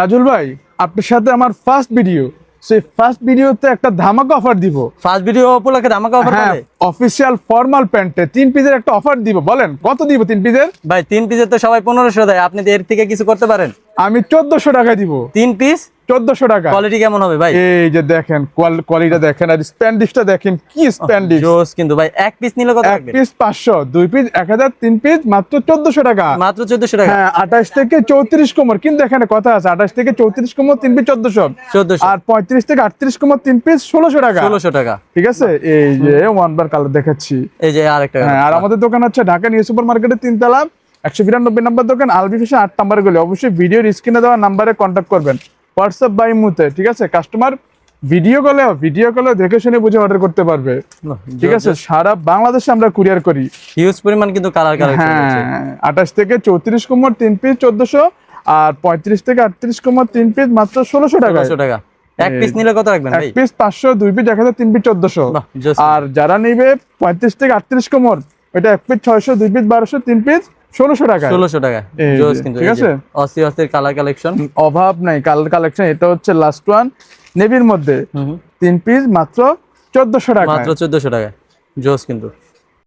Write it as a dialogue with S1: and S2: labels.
S1: তাজুল ভাই, আপনার সাথে আমার ফার্স্ট ভিডিও, সেই ফার্স্ট ভিডিওতে একটা ধামাকা অফার দিব।
S2: ফার্স্ট ভিডিও উপলক্ষে ধামাকা অফার
S1: হ্যাঁ,
S2: পাবে?
S1: অফিশিয়াল ফর্মাল প্যান্টে 3 পিসের একটা অফার দিব। বলেন কত দিব 3 পিসের?
S2: ভাই 3 পিসের তো সবাই 1500 দেয়, আপনি এর থেকে কিছু করতে পারেন?
S1: আমি 1400 টাকায় দিব।
S2: 3 পিস
S1: 1400 টাকা।
S2: কোয়ালিটি কেমন হবে ভাই?
S1: এই যে দেখেন, কোয়ালিটিটা দেখেন, আর স্প্যান্ডিশটা দেখেন, কি স্প্যান্ডিশ।
S2: জোস কিন্তু ভাই, এক পিস নিলে কত
S1: এক
S2: লাগবে?
S1: পিস 500, 2 পিস 1000, 3 পিস মাত্র 1400 টাকা।
S2: মাত্র 1400 টাকা।
S1: হ্যাঁ, 28 থেকে 34 কোমর, কিন্তু এখানে কথা আছে, 28 থেকে 34 কোমর 3 পিস 1400, আর 35 থেকে 38 কোমর 3 পিস 1600 টাকা।
S2: 1600 টাকা।
S1: ঠিক আছে, এই যে ওয়ান বার কালার দেখাচ্ছি।
S2: এই যে আরেকটা।
S1: হ্যাঁ, আর আমাদের দোকান হচ্ছে ঢাকা নিউ সুপার মার্কেটের 3 তলা 192 নম্বর দোকান, আলবি ফ্যাশন 8 নম্বর গলি। অবশ্যই ভিডিওর স্ক্রিনে দেওয়া নাম্বারে কন্ট্যাক্ট করবেন, হোয়াটসঅ্যাপ বা ইমোতে। ঠিক আছে, কাস্টমার ভিডিও কলে দেখে শুনে বুঝে অর্ডার করতে পারবে। ঠিক আছে, সারা বাংলাদেশে আমরা কুরিয়ার করি।
S2: হিউজ পরিমাণ কিন্তু কালার কালেকশন আছে।
S1: হ্যাঁ, 28 থেকে 34 কোমর 3 পিস 1400, আর 35 থেকে 38 কোমর 3 পিস মাত্র 1600 টাকা।
S2: 1600 টাকা। এক পিস নিলে কত রাখবেন ভাই?
S1: এক পিস 500, 2 পিস 1000, 3 পিস 1400।
S2: বাহ, just
S1: আর যারা নেবে 35 থেকে 38 কোমর, এটা এক পিস 600, 2 পিস 1200, 3 পিস 1600 টাকা।
S2: 1600 টাকা।
S1: এই
S2: জোস
S1: যে,
S2: কিন্তু
S1: ঠিক
S2: এই যে
S1: আছে?
S2: অস্থির কালার কালেকশন,
S1: অভাব নাই কালার কালেকশন। এটা হচ্ছে লাস্ট ওয়ান, নেভির মধ্যে 3 পিস মাত্র 1400 টাকা।
S2: মাত্র 1400 টাকা। জোস কিন্তু।